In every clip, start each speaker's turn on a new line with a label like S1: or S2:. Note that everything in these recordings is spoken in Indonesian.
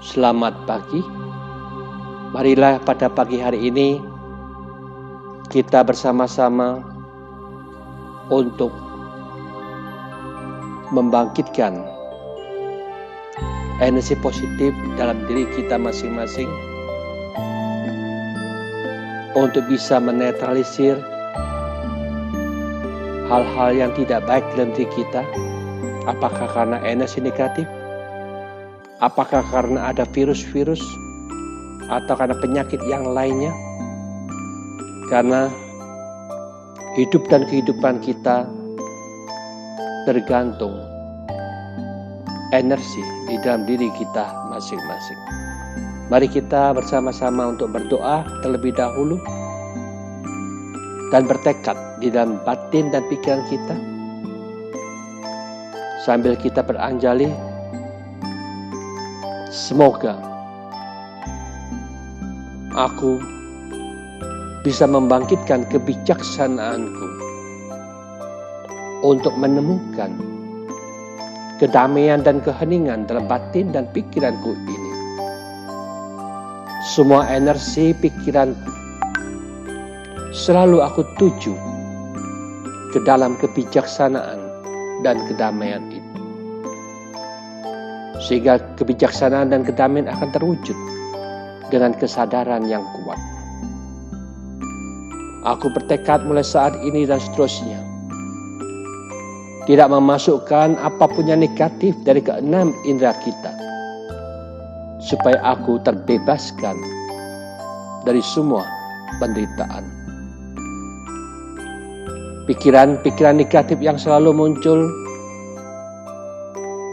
S1: Selamat pagi. Marilah pada pagi hari ini kita bersama-sama untuk membangkitkan energi positif dalam diri kita masing-masing untuk bisa menetralisir hal-hal yang tidak baik dalam diri kita. Apakah karena energi negatif? Apakah karena ada virus-virus atau karena penyakit yang lainnya? Karena hidup dan kehidupan kita tergantung energi di dalam diri kita masing-masing. Mari kita bersama-sama untuk berdoa terlebih dahulu dan bertekad di dalam batin dan pikiran kita sambil kita beranjali. Semoga aku bisa membangkitkan kebijaksanaanku untuk menemukan kedamaian dan keheningan dalam batin dan pikiranku ini. Semua energi pikiranku selalu aku tuju ke dalam kebijaksanaan dan kedamaian itu. Sehingga kebijaksanaan dan kedamaian akan terwujud dengan kesadaran yang kuat. Aku bertekad mulai saat ini dan seterusnya tidak memasukkan apapun yang negatif dari keenam indera kita, supaya aku terbebaskan dari semua penderitaan. Pikiran-pikiran negatif yang selalu muncul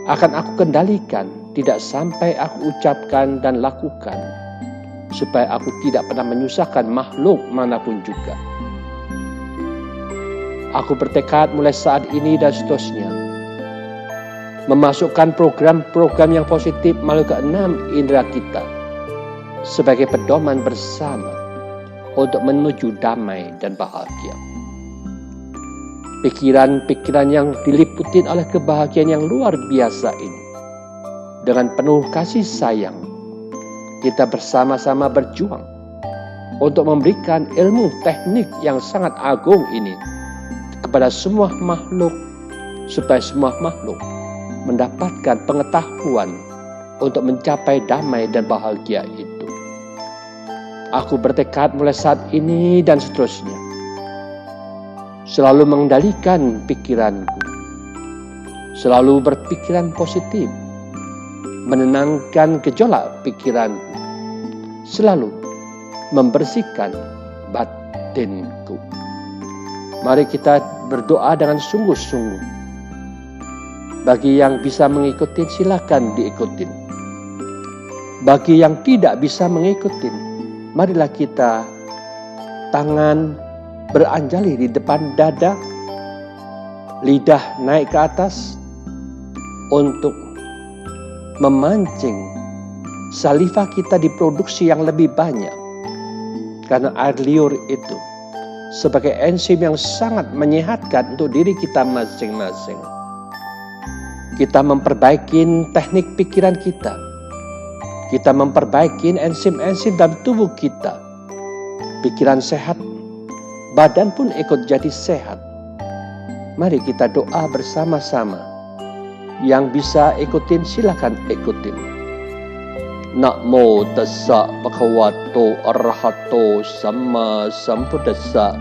S1: akan aku kendalikan, tidak sampai aku ucapkan dan lakukan, supaya aku tidak pernah menyusahkan makhluk manapun juga. Aku bertekad mulai saat ini dan seterusnya memasukkan program-program yang positif melalui keenam indera kita sebagai pedoman bersama untuk menuju damai dan bahagia. Pikiran-pikiran yang diliputi oleh kebahagiaan yang luar biasa ini, dengan penuh kasih sayang, kita bersama-sama berjuang untuk memberikan ilmu teknik yang sangat agung ini kepada semua makhluk, supaya semua makhluk mendapatkan pengetahuan untuk mencapai damai dan bahagia itu. Aku bertekad mulai saat ini dan seterusnya selalu mengendalikan pikiranku, selalu berpikiran positif, menenangkan gejolak pikiranku, selalu membersihkan batinku. Mari kita berdoa dengan sungguh-sungguh. Bagi yang bisa mengikuti, silakan diikuti. Bagi yang tidak bisa mengikuti, marilah kita tangan beranjali di depan dada, lidah naik ke atas untuk memancing saliva kita diproduksi yang lebih banyak. Karena air liur itu sebagai enzim yang sangat menyehatkan untuk diri kita masing-masing. Kita memperbaiki teknik pikiran kita. Kita memperbaiki enzim-enzim dalam tubuh kita. Pikiran sehat, badan pun ikut jadi sehat. Mari kita doa bersama-sama. Yang bisa ikutin silakan ikutin. Namo tassa bhagavato arahato samma sambuddhassa.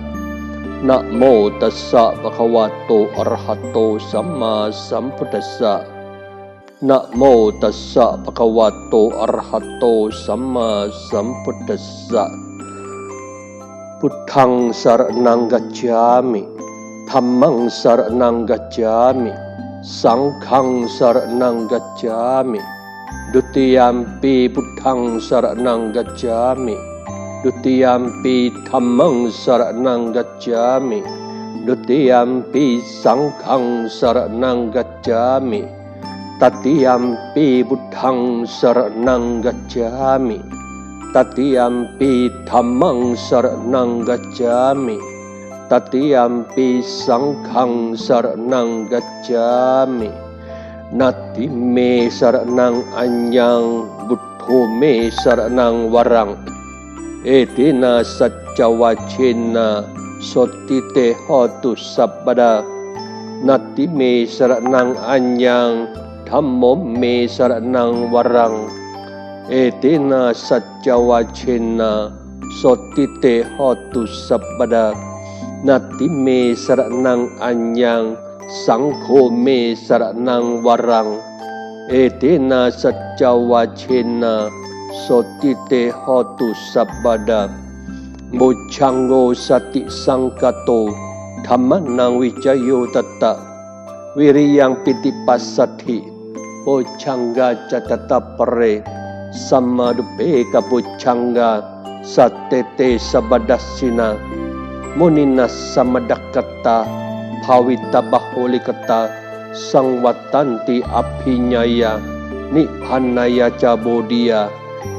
S1: Namo tassa bhagavato arahato samma sambuddhassa. Namo tassa bhagavato arahato samma sambuddhassa. Buddhang saranang gacchami, dhammang saranang gacchami, sanghang saranang gacchami, dutiyampi buddhang saranang gacchami, dutiyampi dhammang saranang gacchami, dutiyampi sanghang saranang gacchami, tatiyampi buddhang saranang gacchami, tatiyampi dhammang saranang gacchami, tatiyampi sanghang saranang gacchami, nati me saranang anyang buddho sangkome saranang warang etina saccawacena sotite hotu sabada nati me saranang anyang dhammo me saranang warang etina saccawacena sotite hotu sabada nati me saranang anyang sangko me saranang warang etina saccawacena sotite hotu sabada bocanggo sati sangkato dhammanang wijayo tata wiriyang pitipasati bocangga catata pere samadupe kabocangga satete sabadasina muninas samadakata bhawita bahulikata sangwatanti abhinyaya nibhanaya cabodia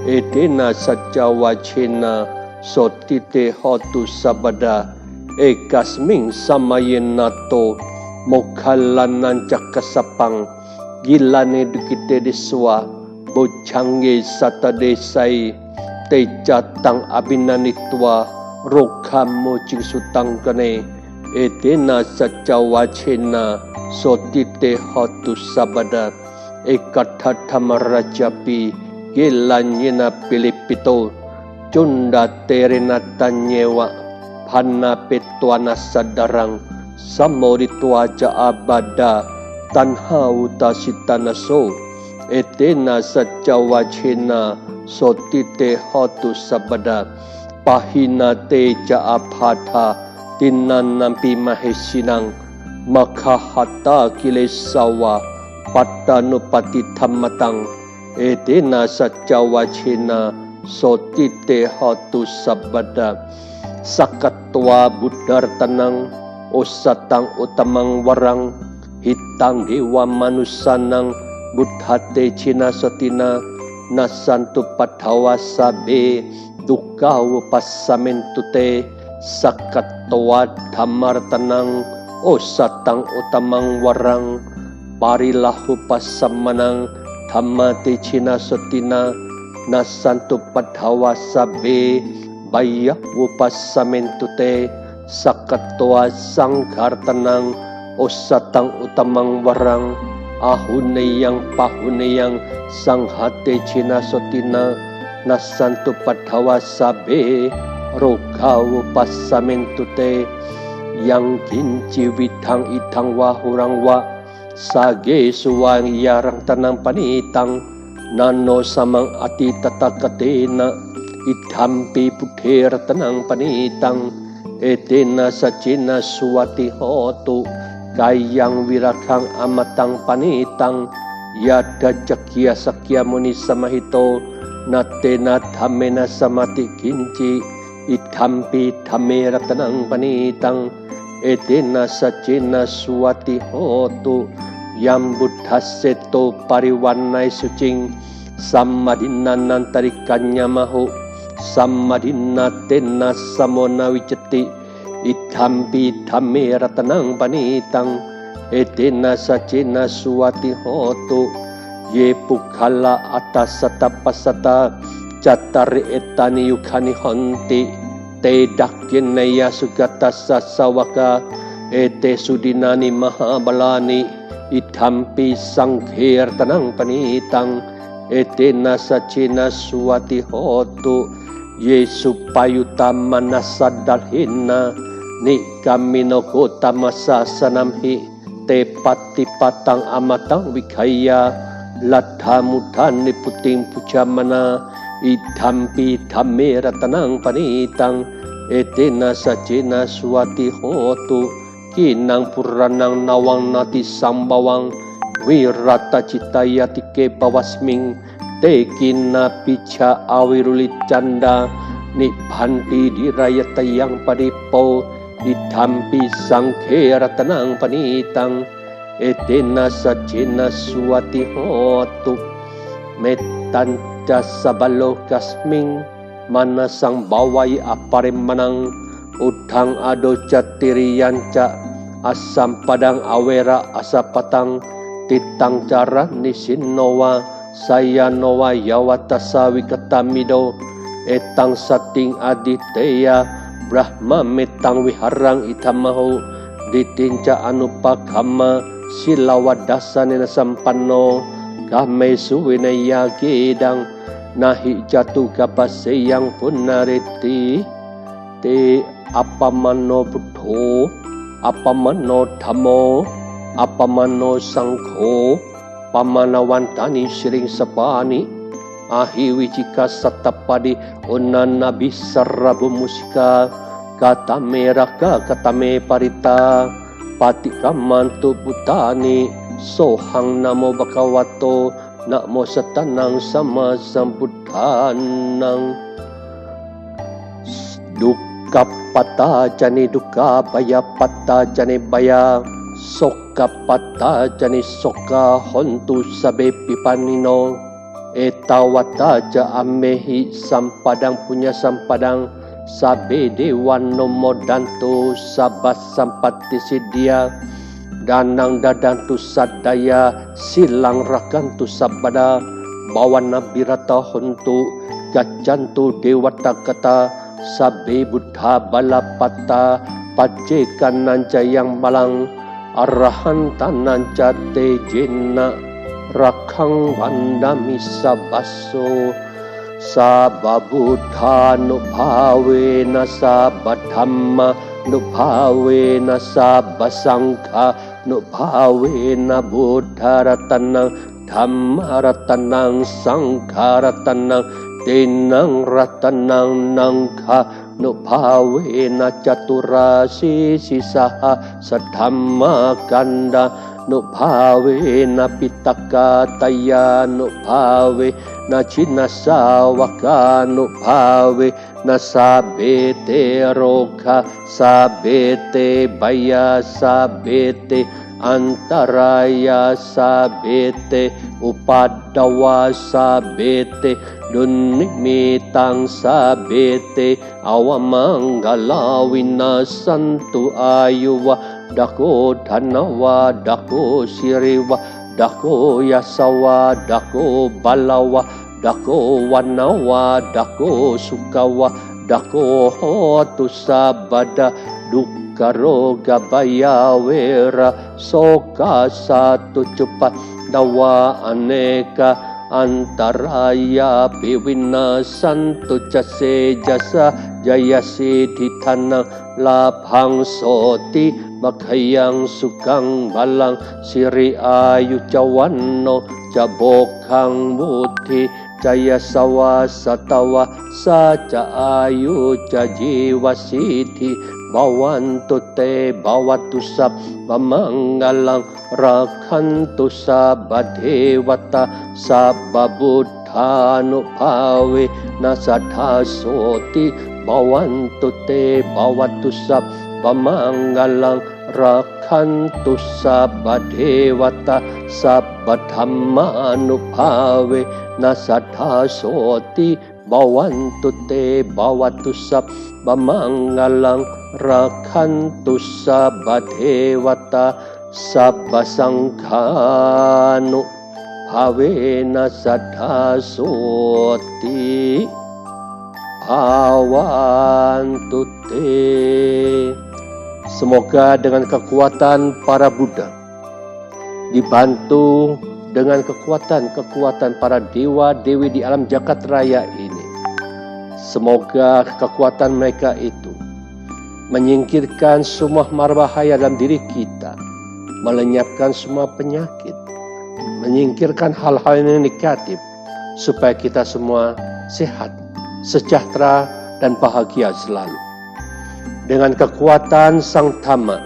S1: etena saccawacena sotite hotu sabada ekasming samayenato mokhalanan cakasapang gilane dukite deswa bocangge satadesai tejatang abinanitwa rokhamo cingsutang kane etena saccawacena sotite hotu sabada ekathatamarajapi gelanyena pilipito cunda terena tanyewa panna petwana sadarang samoritwa jaabada tanha utasitanaso etena saccawacena sotite hotu sabada pahina te jaabhata tinanampi mahesinang makahata kilesawa pattanupati thammatang etena saccawacena sotite hotu sabada sakatwa buddhartanang osatang utamang warang hitang dewa manusanang buddhate cina sotina nasantu padhawa sabe dukkha passamentute sakatwa dhammartanang osatang utamang warang parilahu passamanang dhammate cina sotina nasantu padhawa sabe bayahu passamentute sakatwa sangkartanang osatang utamang warang ahuneyang pahuneyang sanghate cina sotina nasantu padhawa sabe rogawu passamentute yang kinci widhang idhang wahurang wa sage suwang yarang tanang panitang nano samang ati tatakatena idhampi pudher tanang panitang etena sacina suwati hotu kayang wirakhang amatang panitang yada cakya sakya muni samahito natena dhammena samati kinci idhampi dhammera tanang panitang etena sacina suwati hotu yang buddhaseto pariwarnai sucing sammadinnan nantarikannya mahu sammadinna tena samona wiceti idhampi dhammera tanang panitang etena sacina suwati hotu ye pukhala atas satapasata catari etani yukhani honti te dakyenaya sugata sasawaka ete sudinani mahabalani idhampi sangher tanang panitang etena sacina suwati hotu yesu payuta manasadalhina nikamino kota masasanamhi te patipatang amatang wikhaya ladhamudan puting pucamana idhampi dhammera tanang panitang etena sacina suwati hotu kinang puranang nawang nati sambawang wirata citayatike pawasming te kina pica awirulit canda nibhanti dirayatayang padipo idhampi sangkhera tanang panitang etena sacina suwati hotu metanca sabalo kasming manasang bawai aparemanang udhang ado catiriyanca asam padang awera asapatang titang cara nisinnowa sayanowa yawatasawi ketamido etang sating aditeya Brahma metang wiharang itamaho ditinca anupakama silawadasane sampanno kame suwinaya gedang nahi jatuh kapaseyang punariti te apamano buddho apamano dhammo apamano sangkho pamanawantani siring sepani ahi wijika satapadi unanabi sarabu musika kata meraka katame parita pati kamantu putani sohang namo bakawato namo satanang sama sambuddhanang dukkha pata jani dukkha baya pata jani baya soka pata jani soka hontu sabe pipanino etawata ja amehi sampadang punya sampadang sabe dewan nomo dantu sabas sampati sidia danang dadantu sadaya silang rakantu sabada bawana birata hontu gacantu dewata kata sabe buddha balapata pacekan nanca yang malang arahan tananca tejena rakhang vandami sabasso sababuddha nubhavena sabadhamma nubhavena sabasangha nubhavena buddha ratanang dhamma ratanang sangha ratanang tinang ratanang nangha nubhavena caturasi sisaha sadhamma kanda nubhavena pitaka taya nubhave na cinasawaka nubhave na sabete roka sabete baya sabete antaraya sabete upadawa sabete dunnimitang sabete awamanggala winasantu ayuwa dako dhanawa dako siriwa dako yasawa dako balawa dako wanawa dako sukawa dako hotu sabada dukkha roga baya wera soka satu cepat dawa aneka antaraya piwina santu jase jasa jaya siddhi tanang labhang soti makhayang sukang balang siri ayu cawanno cabokang buddhi jaya sawa satawa saca ayu cajiwa siddhi bawantu te bawatu sab pamanggalang rakhantu sabadewata sabbabuddha nubhave nasadha soti bawantu te bawatu sab pamanggalang rakhantu sabadewata sabbadhamma nubhave nasadha soti bawantu te bawatu sab pamanggalang rakhantu sabadewata sabbasangkhanu bhavena saddha soti bhavantu te. Semoga dengan kekuatan para Buddha, dibantu dengan kekuatan para dewa-dewi di alam jagat raya ini, semoga kekuatan mereka itu menyingkirkan semua mara bahaya dalam diri kita, melenyapkan semua penyakit, menyingkirkan hal-hal yang negatif, supaya kita semua sehat, sejahtera, dan bahagia selalu. Dengan kekuatan Sang Dhamma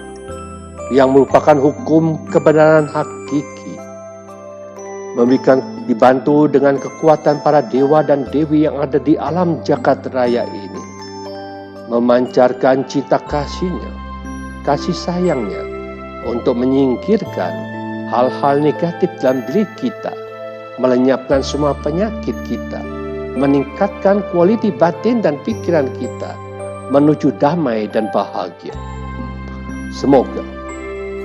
S1: yang merupakan hukum kebenaran hakiki, dibantu dengan kekuatan para dewa dan dewi yang ada di alam jagat raya ini, memancarkan cinta kasihnya, kasih sayangnya untuk menyingkirkan hal-hal negatif dalam diri kita, melenyapkan semua penyakit kita, meningkatkan kualiti batin dan pikiran kita menuju damai dan bahagia. Semoga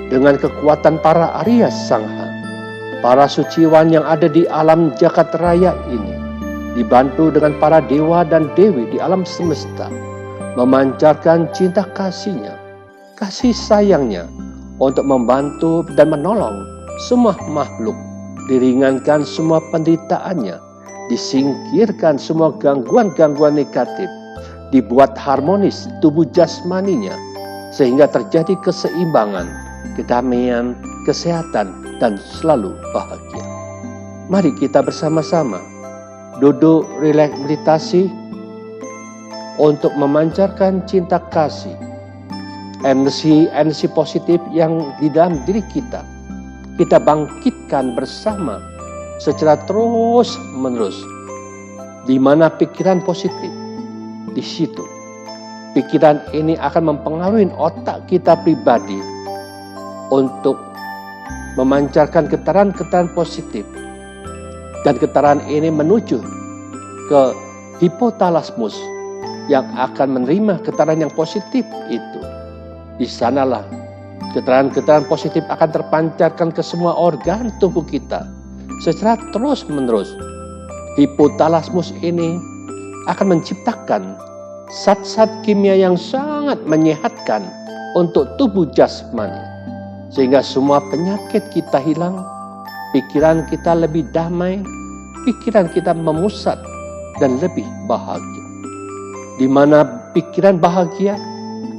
S1: dengan kekuatan para Arya Sangha, para suciwan yang ada di alam jagat raya ini, dibantu dengan para dewa dan dewi di alam semesta, memancarkan cinta kasih-Nya, kasih sayang-Nya untuk membantu dan menolong semua makhluk, diringankan semua penderitaannya, disingkirkan semua gangguan-gangguan negatif, dibuat harmonis tubuh jasmaninya, sehingga terjadi keseimbangan, kedamaian, kesehatan, dan selalu bahagia. Mari kita bersama-sama duduk, rileks, meditasi untuk memancarkan cinta kasih, energi positif yang di dalam diri kita. Kita bangkitkan bersama secara terus-menerus. Di mana pikiran positif, di situ pikiran ini akan mempengaruhi otak kita pribadi untuk memancarkan getaran-getaran positif. Dan getaran ini menuju ke hipotalamus yang akan menerima getaran yang positif itu. Di sanalah getaran-getaran positif akan terpancarkan ke semua organ tubuh kita secara terus-menerus. Hipotalamus ini akan menciptakan zat-zat kimia yang sangat menyehatkan untuk tubuh jasmani, sehingga semua penyakit kita hilang, pikiran kita lebih damai, pikiran kita memusat dan lebih bahagia. Di mana pikiran bahagia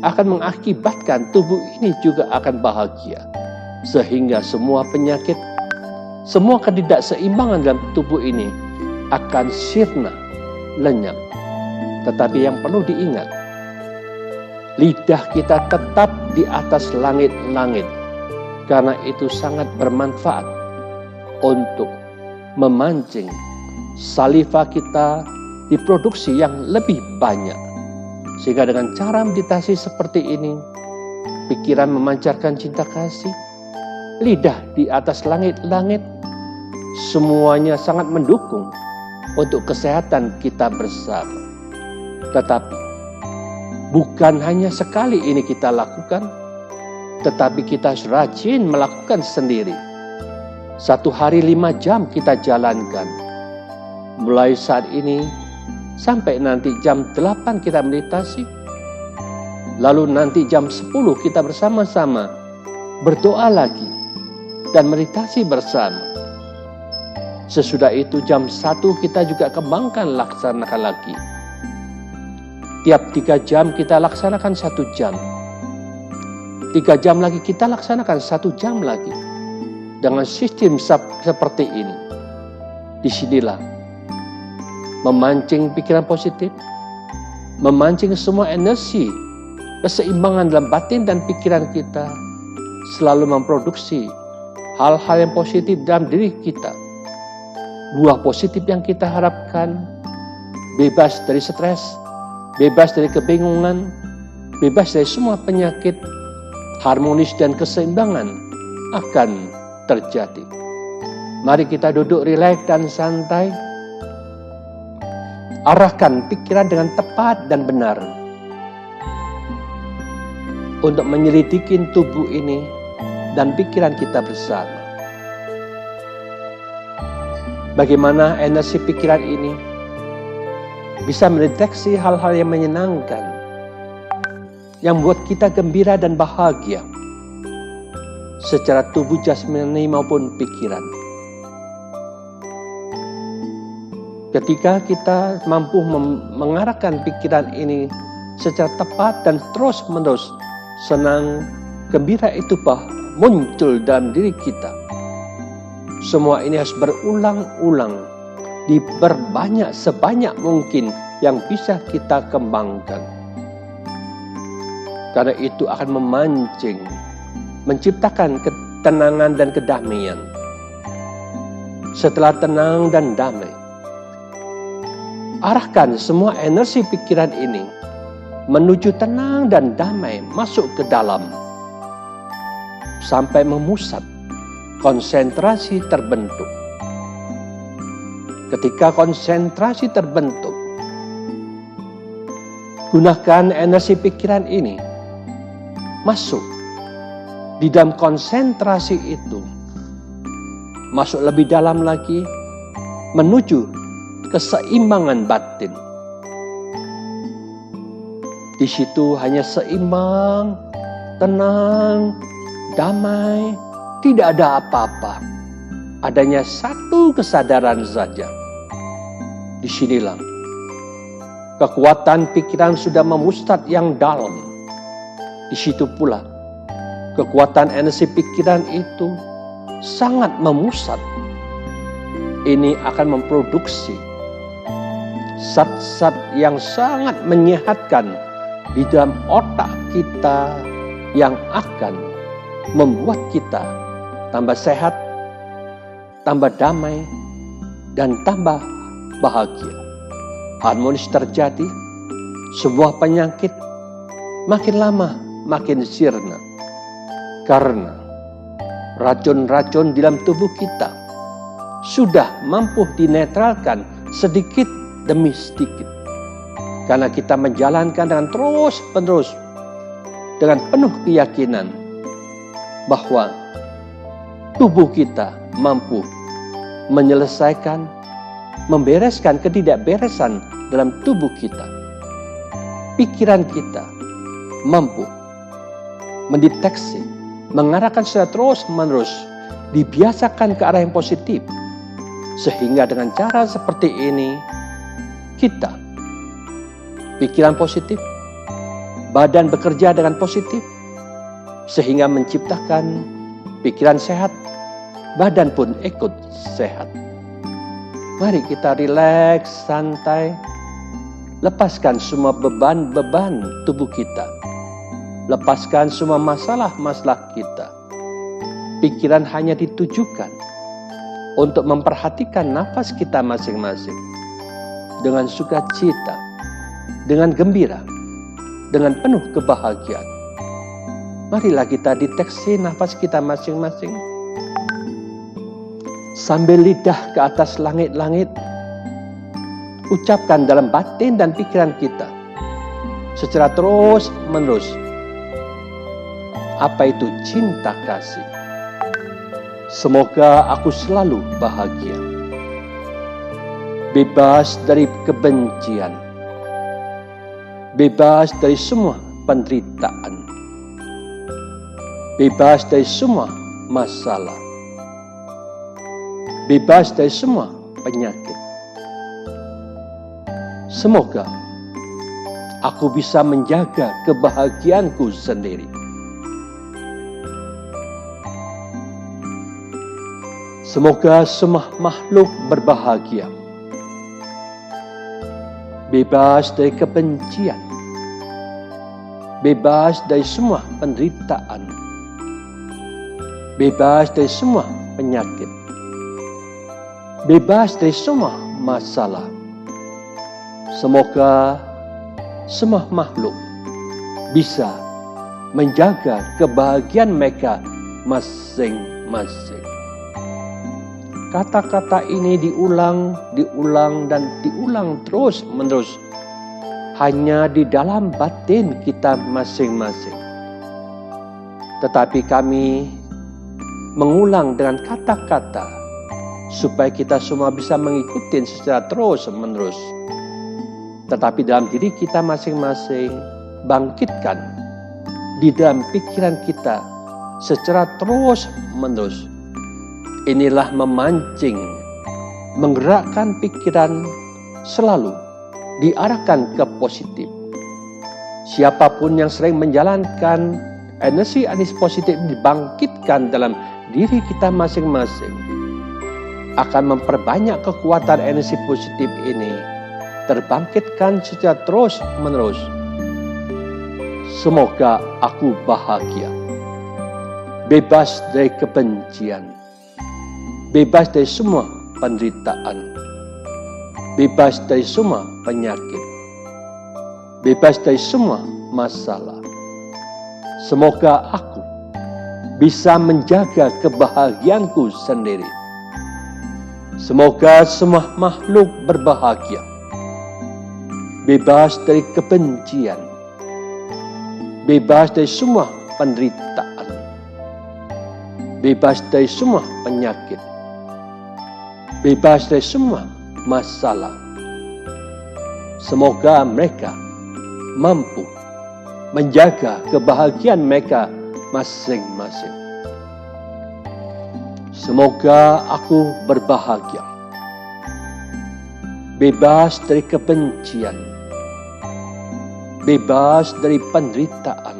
S1: akan mengakibatkan tubuh ini juga akan bahagia, sehingga semua penyakit, semua ketidakseimbangan dalam tubuh ini akan sirna, lenyap. Tetapi yang perlu diingat, lidah kita tetap di atas langit-langit, karena itu sangat bermanfaat untuk memancing saliva kita diproduksi yang lebih banyak. Sehingga dengan cara meditasi seperti ini, pikiran memancarkan cinta kasih, lidah di atas langit-langit, semuanya sangat mendukung untuk kesehatan kita bersama. Tetapi bukan hanya sekali ini kita lakukan, tetapi kita rajin melakukan sendiri. 1 hari 5 jam kita jalankan. Mulai saat ini sampai nanti jam 8 kita meditasi. Lalu nanti jam 10 kita bersama-sama berdoa lagi dan meditasi bersama. Sesudah itu jam 1 kita juga kembangkan, laksanakan lagi. Tiap 3 jam kita laksanakan 1 jam. 3 jam lagi kita laksanakan 1 jam lagi. Dengan sistem seperti ini, disinilah memancing pikiran positif, memancing semua energi, keseimbangan dalam batin dan pikiran kita, selalu memproduksi hal-hal yang positif dalam diri kita. Buah positif yang kita harapkan, bebas dari stres, bebas dari kebingungan, bebas dari semua penyakit, harmonis dan keseimbangan akan terjadi. Mari kita duduk rileks dan santai. Arahkan pikiran dengan tepat dan benar untuk menyelidiki tubuh ini dan pikiran kita bersama. Bagaimana energi pikiran ini bisa mendeteksi hal-hal yang menyenangkan, yang membuat kita gembira dan bahagia secara tubuh jasmani maupun pikiran. Ketika kita mampu mengarahkan pikiran ini secara tepat dan terus-menerus, senang, gembira itu muncul dalam diri kita. Semua ini harus berulang-ulang, diperbanyak sebanyak mungkin yang bisa kita kembangkan. Karena itu akan memancing, menciptakan ketenangan dan kedamaian. Setelah tenang dan damai, arahkan semua energi pikiran ini menuju tenang dan damai, masuk ke dalam sampai memusat, konsentrasi terbentuk. Ketika konsentrasi terbentuk, gunakan energi pikiran ini masuk di dalam konsentrasi itu. masuk lebih dalam lagi, menuju keseimbangan batin. Di situ hanya seimbang, tenang, damai, tidak ada apa-apa. Adanya satu kesadaran saja. Disinilah kekuatan pikiran sudah memusat yang dalam. Di situ pula kekuatan energi pikiran itu sangat memusat. Ini akan memproduksi zat-zat yang sangat menyehatkan di dalam otak kita yang akan membuat kita tambah sehat, tambah damai, dan tambah bahagia. Harmonis terjadi, sebuah penyakit makin lama makin sirna. Karena racun-racun di dalam tubuh kita sudah mampu dinetralkan sedikit demi sedikit. Karena kita menjalankan dengan terus-menerus, dengan penuh keyakinan bahwa tubuh kita mampu menyelesaikan, membereskan ketidakberesan dalam tubuh kita. Pikiran kita mampu mendeteksi, mengarahkan secara terus-menerus, dibiasakan ke arah yang positif. Sehingga dengan cara seperti ini, kita pikiran positif, badan bekerja dengan positif, sehingga menciptakan pikiran sehat, badan pun ikut sehat. Mari kita rileks, santai, lepaskan semua beban-beban tubuh kita, lepaskan semua masalah-masalah kita. Pikiran hanya ditujukan untuk memperhatikan nafas kita masing-masing dengan sukacita, dengan gembira, dengan penuh kebahagiaan. Marilah kita deteksi nafas kita masing-masing. Sambil lidah ke atas langit-langit, ucapkan dalam batin dan pikiran kita secara terus-menerus, apa itu cinta kasih. Semoga aku selalu bahagia, bebas dari kebencian, bebas dari semua penderitaan, bebas dari semua masalah, bebas dari semua penyakit. Semoga aku bisa menjaga kebahagiaanku sendiri. Semoga semua makhluk berbahagia, bebas dari kebencian, bebas dari semua penderitaan, bebas dari semua penyakit, bebas dari semua masalah. Semoga semua makhluk bisa menjaga kebahagiaan mereka masing-masing. Kata-kata ini diulang, dan diulang terus-menerus hanya di dalam batin kita masing-masing. Tetapi kami mengulang dengan kata-kata supaya kita semua bisa mengikuti secara terus-menerus. Tetapi dalam diri kita masing-masing, bangkitkan di dalam pikiran kita secara terus-menerus. Inilah memancing, menggerakkan pikiran selalu diarahkan ke positif. Siapapun yang sering menjalankan energi positif dibangkitkan dalam diri kita masing-masing, akan memperbanyak kekuatan energi positif ini terbangkitkan secara terus-menerus. Semoga aku bahagia, bebas dari kebencian, bebas dari semua penderitaan, bebas dari semua penyakit, bebas dari semua masalah. Semoga aku bisa menjaga kebahagiaanku sendiri. Semoga semua makhluk berbahagia, bebas dari kebencian, bebas dari semua penderitaan, bebas dari semua penyakit, bebas dari semua masalah. Semoga mereka mampu menjaga kebahagiaan mereka masing-masing. Semoga aku berbahagia, bebas dari kebencian, bebas dari penderitaan,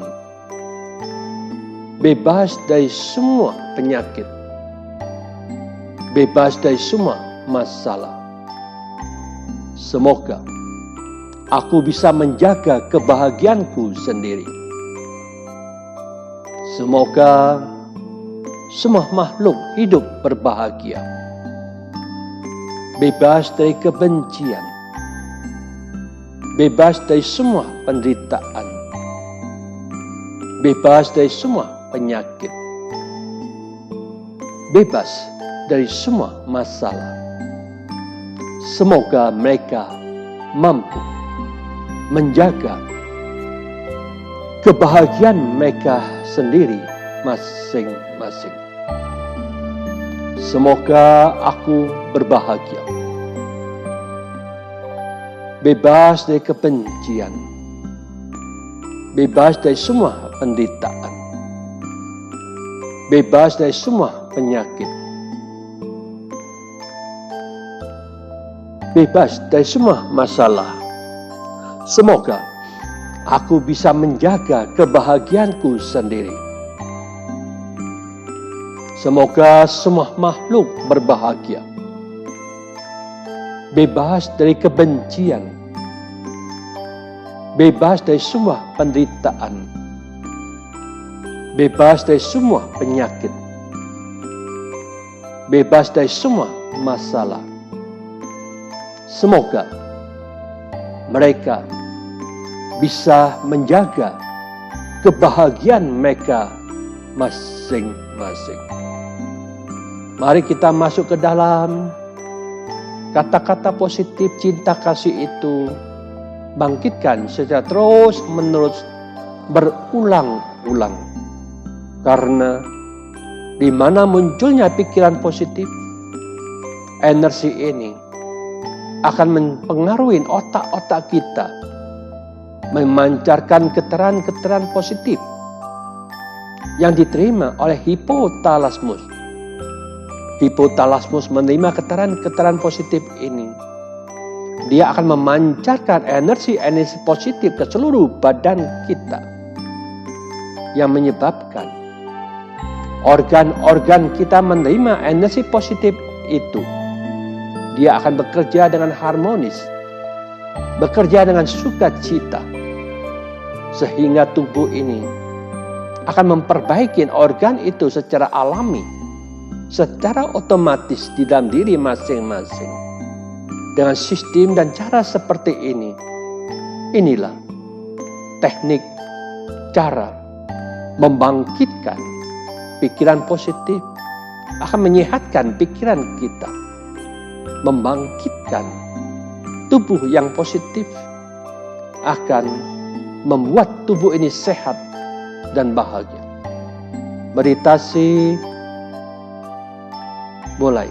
S1: bebas dari semua penyakit, bebas dari semua masalah. Semoga aku bisa menjaga kebahagiaanku sendiri. Semoga semua makhluk hidup berbahagia, bebas dari kebencian, bebas dari semua penderitaan, bebas dari semua penyakit, bebas dari semua masalah. Semoga mereka mampu menjaga kebahagiaan mereka sendiri masing-masing. Semoga aku berbahagia, bebas dari kebencian, bebas dari semua penderitaan, bebas dari semua penyakit, bebas dari semua masalah. Semoga aku bisa menjaga kebahagiaanku sendiri. Semoga semua makhluk berbahagia, bebas dari kebencian, bebas dari semua penderitaan, bebas dari semua penyakit, bebas dari semua masalah. Semoga mereka bisa menjaga kebahagiaan mereka masing-masing. Mari kita masuk ke dalam kata-kata positif cinta kasih itu. Bangkitkan secara terus menerus berulang-ulang. Karena di mana munculnya pikiran positif, energi ini akan mempengaruhi otak-otak kita, memancarkan keterangan-keterangan positif yang diterima oleh hipotalamus. Hipotalamus menerima keterangan-keterangan positif ini. Dia akan memancarkan energi-energi positif ke seluruh badan kita, yang menyebabkan organ-organ kita menerima energi positif itu. Dia akan bekerja dengan harmonis, bekerja dengan sukacita, sehingga tubuh ini akan memperbaiki organ itu secara alami, secara otomatis di dalam diri masing-masing. Dengan sistem dan cara seperti ini, inilah teknik cara membangkitkan pikiran positif, akan menyehatkan pikiran kita, membangkitkan tubuh yang positif, akan membuat tubuh ini sehat dan bahagia. Meditasi mulai.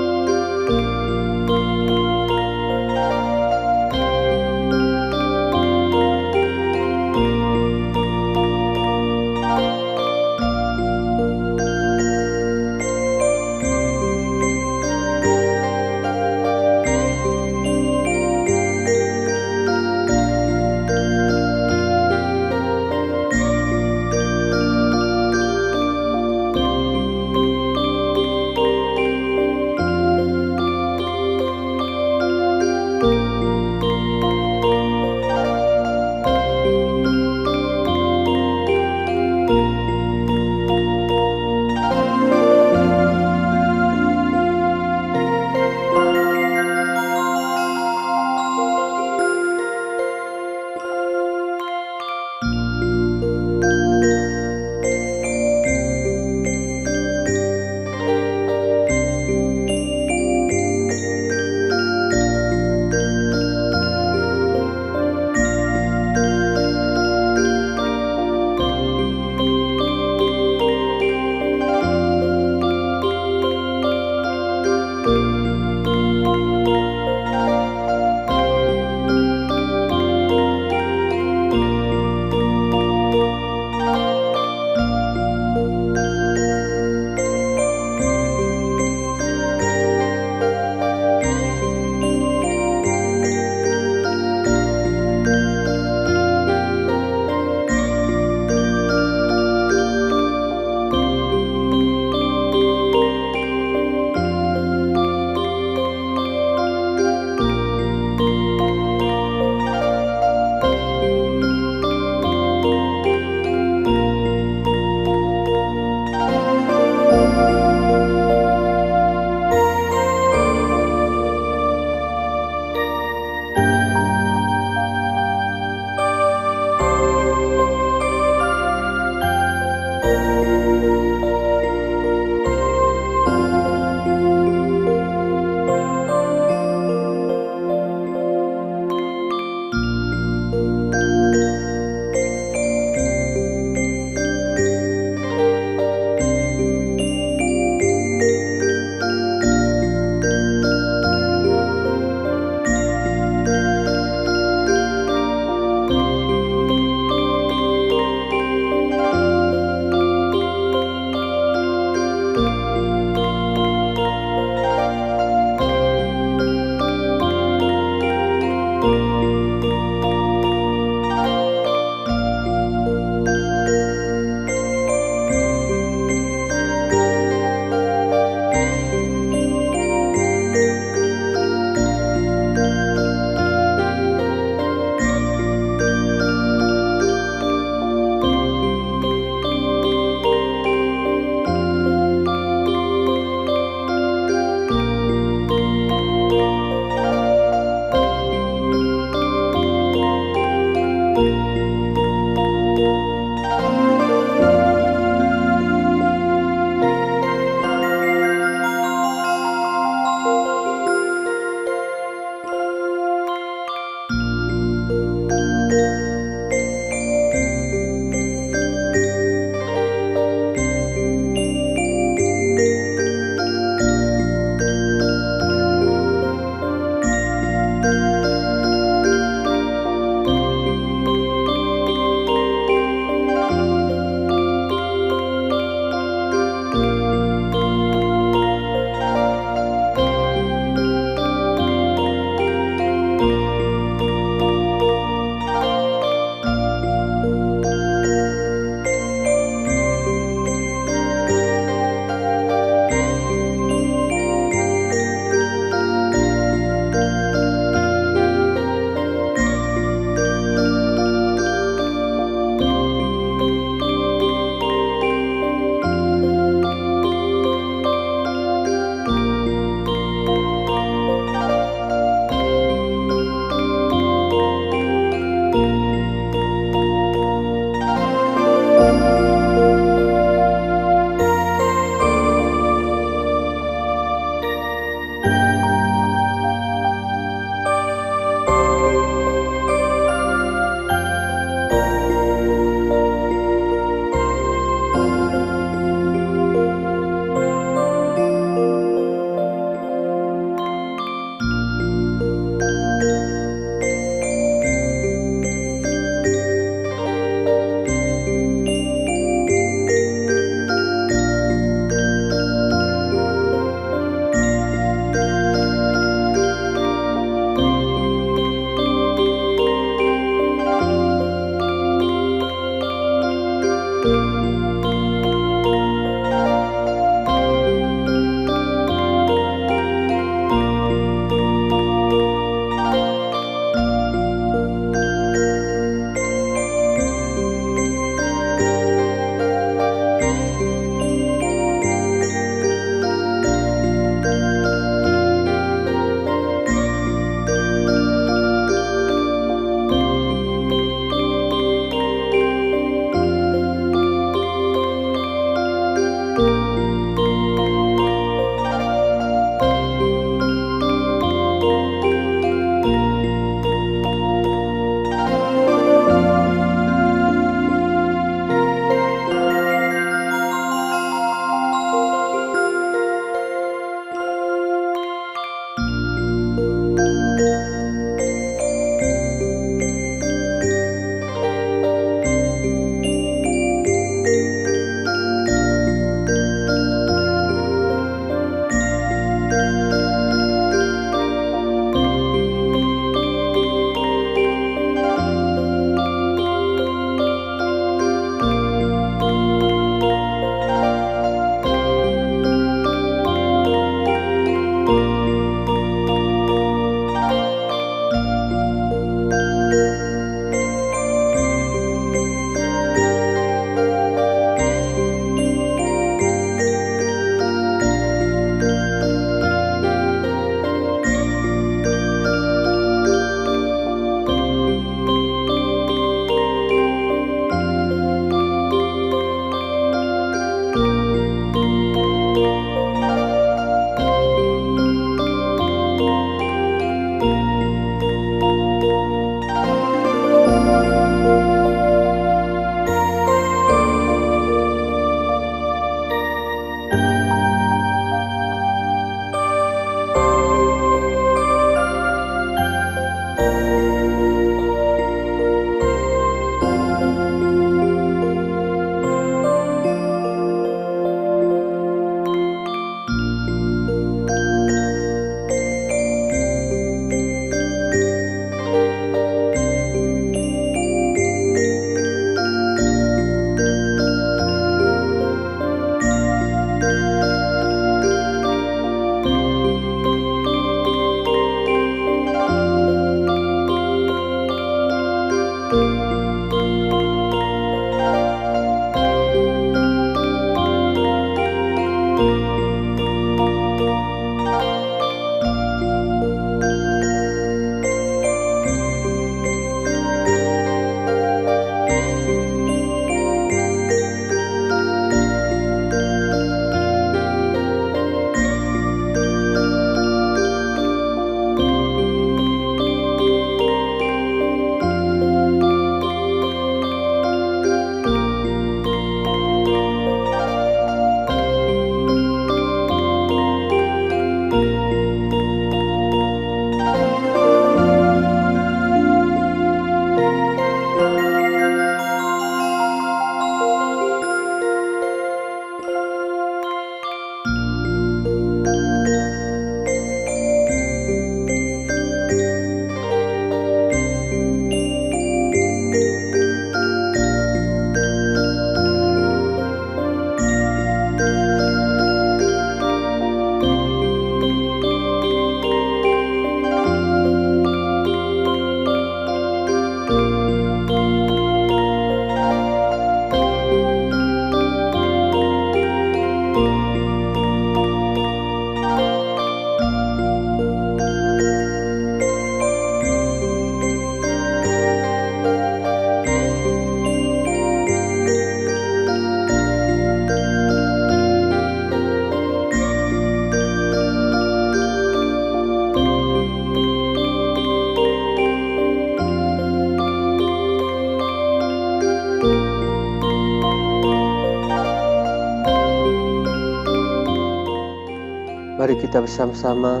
S1: Mari kita bersama-sama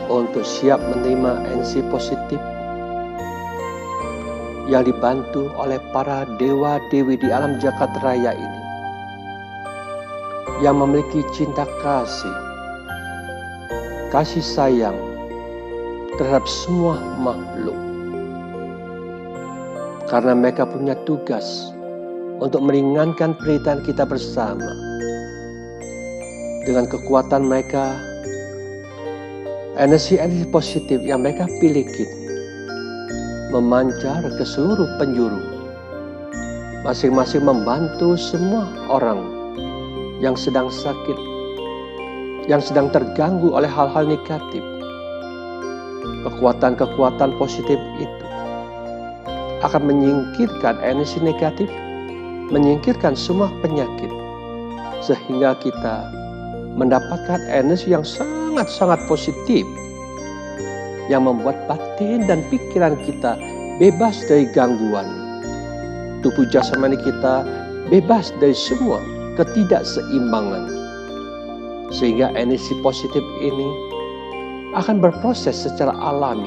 S1: untuk siap menerima energi positif yang dibantu oleh para dewa-dewi di alam jagat raya ini, yang memiliki cinta kasih sayang terhadap semua makhluk. Karena mereka punya tugas untuk meringankan penderitaan kita bersama. Dengan kekuatan mereka, energi-energi positif yang mereka miliki memancar ke seluruh penjuru, masing-masing membantu semua orang yang sedang sakit, yang sedang terganggu oleh hal-hal negatif. Kekuatan-kekuatan positif itu akan menyingkirkan energi negatif, menyingkirkan semua penyakit, sehingga kita mendapatkan energi yang sangat-sangat positif, yang membuat batin dan pikiran kita bebas dari gangguan. Tubuh jasmani kita bebas dari semua ketidakseimbangan. Sehingga energi positif ini akan berproses secara alami.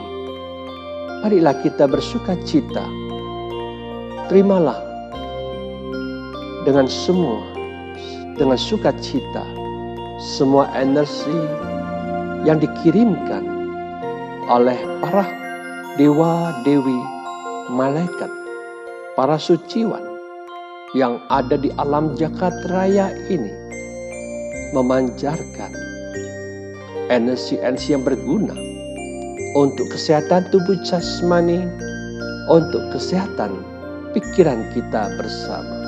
S1: Marilah kita bersuka cita. Terimalah dengan sukacita semua energi yang dikirimkan oleh para dewa-dewi, malaikat, para suciwan yang ada di alam jagat raya ini, memancarkan energi-energi yang berguna untuk kesehatan tubuh jasmani, untuk kesehatan pikiran kita bersama.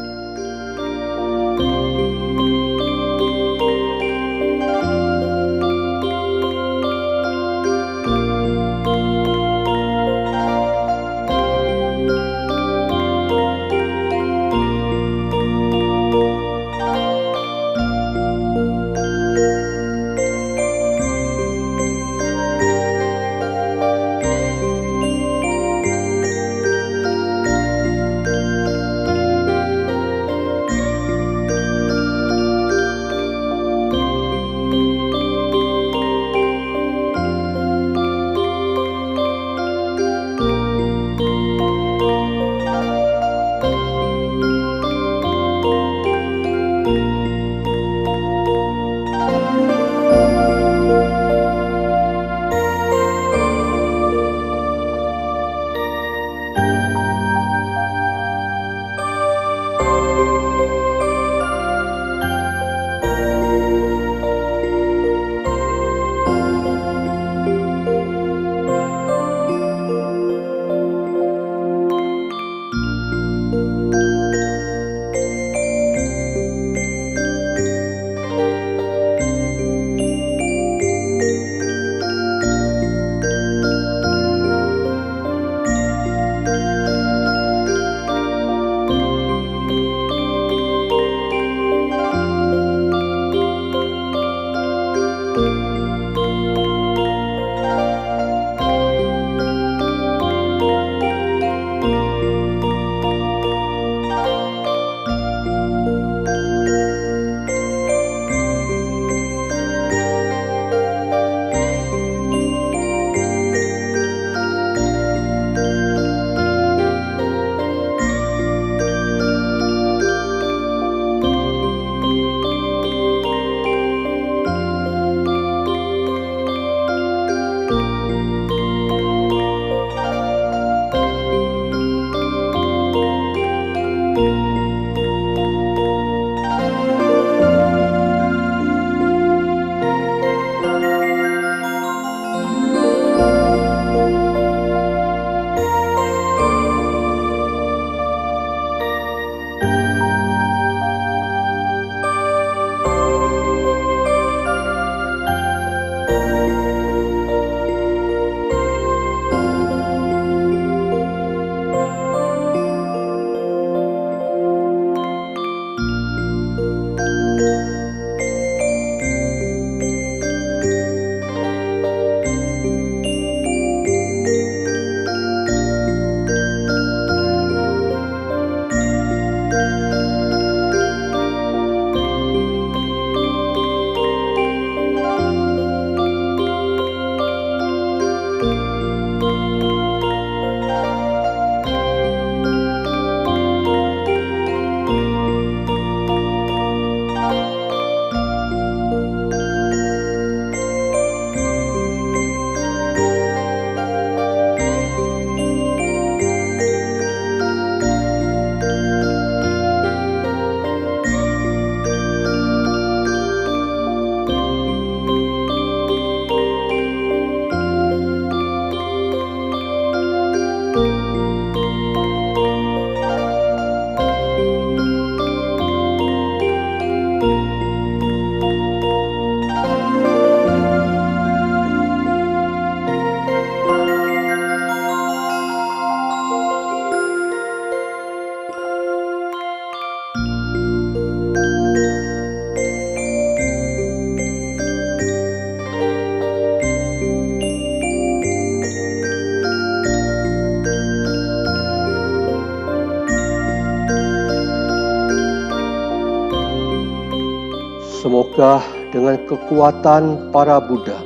S1: Semoga dengan kekuatan para Buddha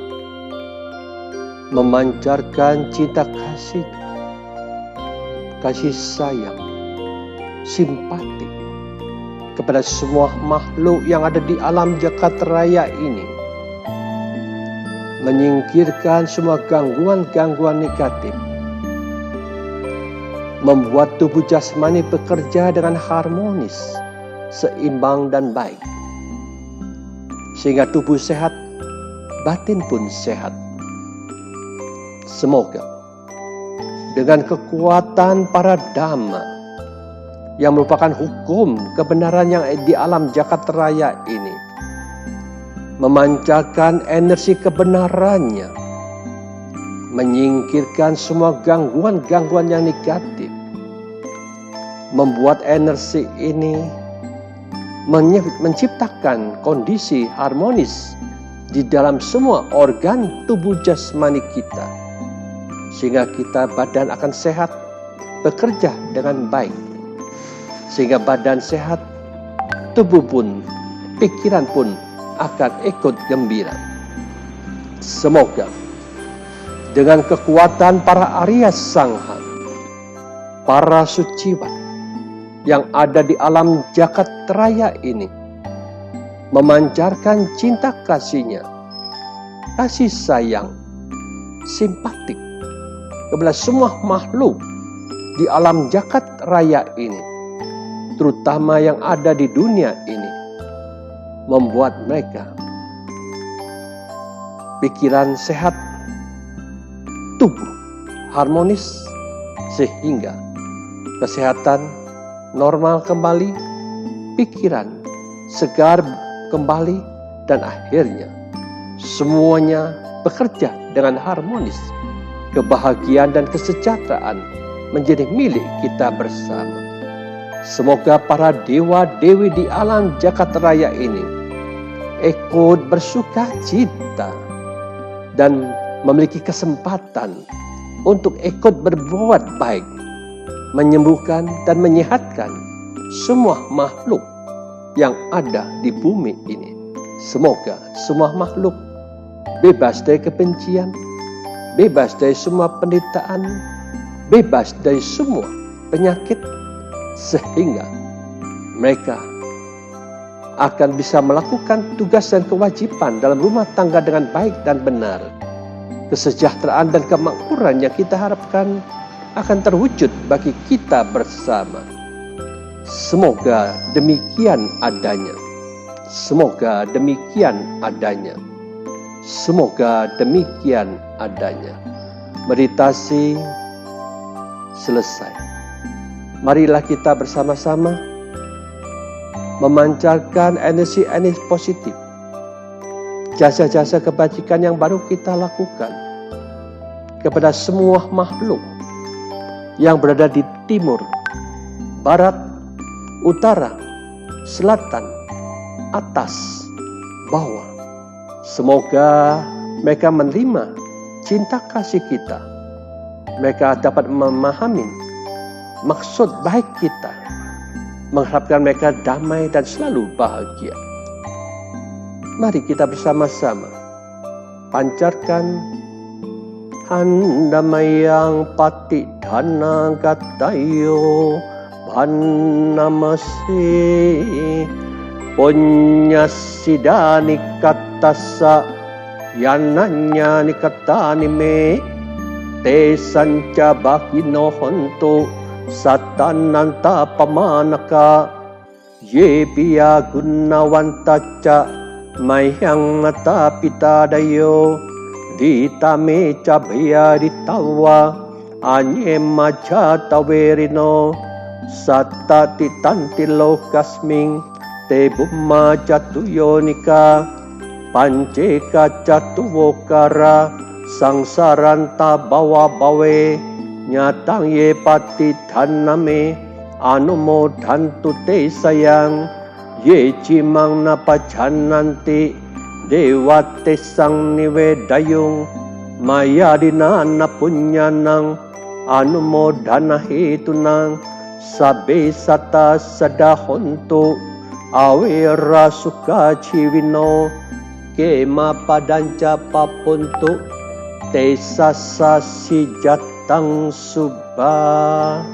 S1: memancarkan cinta kasih, kasih sayang, simpati kepada semua makhluk yang ada di alam jagat raya ini, menyingkirkan semua gangguan-gangguan negatif, membuat tubuh jasmani bekerja dengan harmonis, seimbang dan baik, sehingga tubuh sehat, batin pun sehat. Semoga dengan kekuatan para Dhamma yang merupakan hukum kebenaran yang di alam jagat raya ini, memancarkan energi kebenarannya, menyingkirkan semua gangguan-gangguan yang negatif, membuat energi ini menciptakan kondisi harmonis di dalam semua organ tubuh jasmani kita, sehingga kita badan akan sehat, bekerja dengan baik. Sehingga badan sehat, tubuh pun, pikiran pun akan ikut gembira. Semoga dengan kekuatan para Arya Sangha, para suciwan yang ada di alam jagat raya ini, memancarkan cinta kasihnya, kasih sayang, simpatik kepada semua makhluk di alam jagat raya ini, terutama yang ada di dunia ini, membuat mereka pikiran sehat, tubuh harmonis, sehingga kesehatan normal kembali, pikiran segar kembali, dan akhirnya semuanya bekerja dengan harmonis. Kebahagiaan dan kesejahteraan menjadi milik kita bersama. Semoga para dewa-dewi di alam jagat raya ini ikut bersuka cita dan memiliki kesempatan untuk ikut berbuat baik, menyembuhkan dan menyehatkan semua makhluk yang ada di bumi ini. Semoga semua makhluk bebas dari kebencian, bebas dari semua penderitaan, bebas dari semua penyakit, sehingga mereka akan bisa melakukan tugas dan kewajiban dalam rumah tangga dengan baik dan benar. Kesejahteraan dan kemakmuran yang kita harapkan akan terwujud bagi kita bersama. Semoga demikian adanya. Semoga demikian adanya. Semoga demikian adanya. Meditasi selesai. Marilah kita bersama-sama memancarkan energi-energi positif, jasa-jasa kebajikan yang baru kita lakukan kepada semua makhluk yang berada di timur, barat, utara, selatan, atas, bawah. Semoga mereka menerima cinta kasih kita. Mereka dapat memahami maksud baik kita, mengharapkan mereka damai dan selalu bahagia. Mari kita bersama-sama pancarkan Handamayang pati dhana gatayo Bhanamasi Punyasidani katasa Yananya nikatani me Te sanca bakino honto Satananta pamanaka Ye piya gunawantaca Mayang mata pitadayo Ditame cabaya ditawa Anyema jatawerino Satati tantilo kasming Te bumma jatuyonika Panceka jatuwokara Sangsaranta bawa bawe Nyatang ye pati dhaname Anumo dhantu te sayang Ye cimang napajananti Dewate sang niwedayung Mayadina napunyanang Anumo dhana hetunang Sabe sata sadahonto awira sukaciwino kema padanca papuntuk Tesa sasi jatang subah.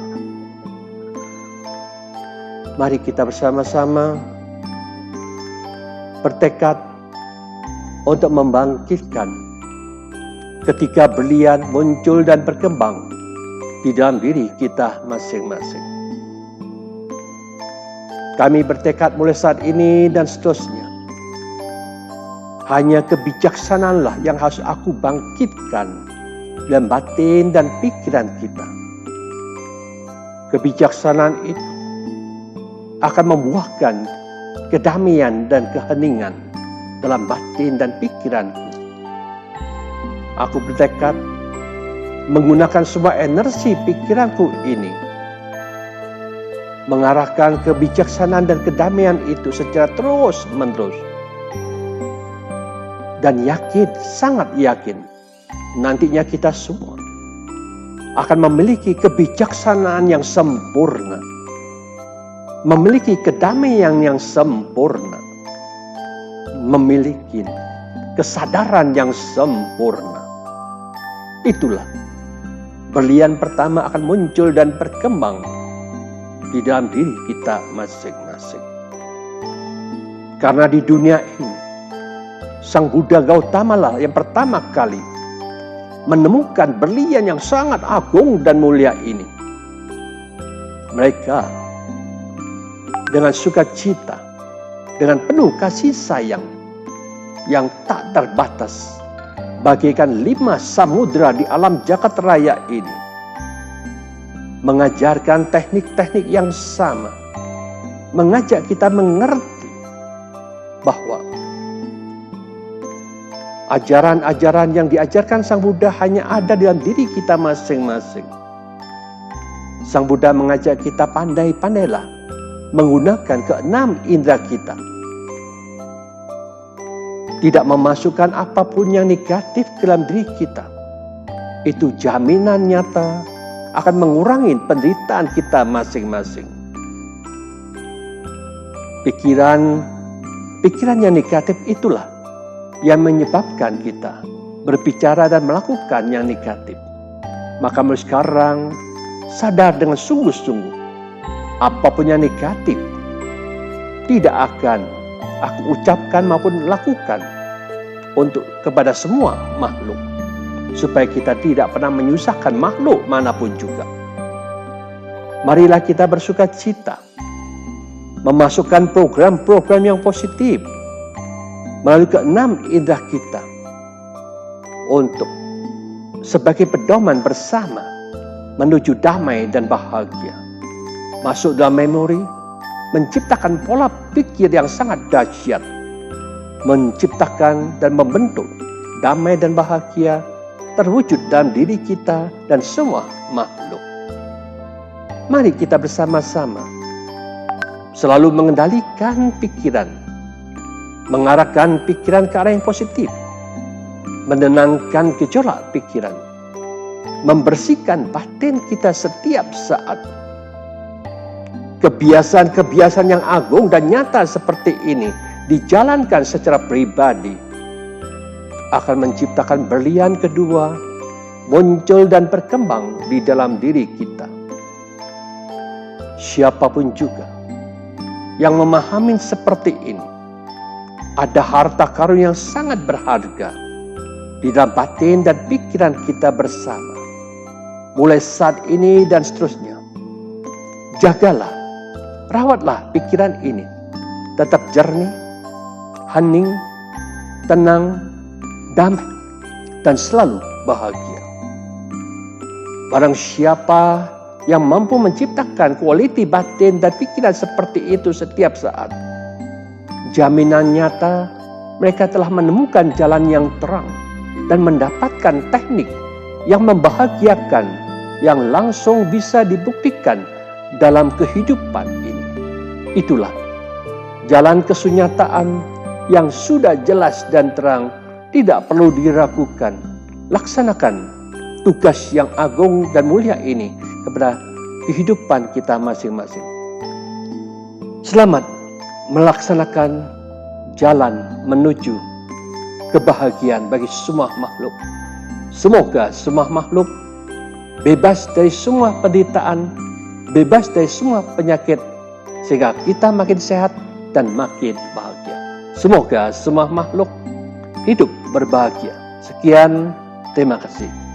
S1: Mari kita bersama-sama bertekad untuk membangkitkan ketika berlian muncul dan berkembang di dalam diri kita masing-masing. Kami bertekad mulai saat ini dan seterusnya. Hanya kebijaksanaanlah yang harus aku bangkitkan dalam batin dan pikiran kita. Kebijaksanaan itu akan membuahkan kedamaian dan keheningan dalam batin dan pikiranku. Aku bertekad menggunakan semua energi pikiranku ini, mengarahkan kebijaksanaan dan kedamaian itu secara terus-menerus. Dan yakin, sangat yakin, nantinya kita semua akan memiliki kebijaksanaan yang sempurna, memiliki kedamaian yang sempurna, memiliki kesadaran yang sempurna. Itulah berlian pertama akan muncul dan berkembang di dalam diri kita masing-masing. Karena di dunia ini Sang Buddha Gautama lah yang pertama kali menemukan berlian yang sangat agung dan mulia ini. Mereka dengan sukacita, dengan penuh kasih sayang yang tak terbatas, bagaikan 5 samudra di alam jagat raya ini, mengajarkan teknik-teknik yang sama, mengajak kita mengerti bahwa ajaran-ajaran yang diajarkan Sang Buddha hanya ada dalam diri kita masing-masing. Sang Buddha mengajak kita pandai-pandailah menggunakan keenam indera kita. Tidak memasukkan apapun yang negatif ke dalam diri kita. Itu jaminan nyata akan mengurangi penderitaan kita masing-masing. Pikiran yang negatif itulah yang menyebabkan kita berbicara dan melakukan yang negatif. Maka mulai sekarang sadar dengan sungguh-sungguh, apapun yang negatif tidak akan aku ucapkan maupun lakukan untuk kepada semua makhluk, supaya kita tidak pernah menyusahkan makhluk manapun juga. Marilah kita bersukacita memasukkan program-program yang positif melalui keenam indera kita untuk sebagai pedoman bersama menuju damai dan bahagia. Masuk dalam memori, menciptakan pola pikir yang sangat dahsyat, menciptakan dan membentuk damai dan bahagia terwujud dalam diri kita dan semua makhluk. Mari kita bersama-sama selalu mengendalikan pikiran, mengarahkan pikiran ke arah yang positif, menenangkan gejolak pikiran, membersihkan batin kita setiap saat. Kebiasaan-kebiasaan yang agung dan nyata seperti ini dijalankan secara pribadi akan menciptakan berlian kedua muncul dan berkembang di dalam diri kita. Siapapun juga yang memahami seperti ini, ada harta karun yang sangat berharga di dalam batin dan pikiran kita bersama. Mulai saat ini dan seterusnya, jagalah, rawatlah pikiran ini tetap jernih, hening, tenang, damai, dan selalu bahagia. Barang siapa yang mampu menciptakan kualiti batin dan pikiran seperti itu setiap saat, jaminan nyata mereka telah menemukan jalan yang terang dan mendapatkan teknik yang membahagiakan yang langsung bisa dibuktikan dalam kehidupan ini. Itulah jalan kesunyataan yang sudah jelas dan terang, tidak perlu diragukan. Laksanakan tugas yang agung dan mulia ini kepada kehidupan kita masing-masing. Selamat melaksanakan jalan menuju kebahagiaan bagi semua makhluk. Semoga semua makhluk bebas dari semua penderitaan, bebas dari semua penyakit, sehingga kita makin sehat dan makin bahagia. Semoga semua makhluk hidup berbahagia. Sekian, terima kasih.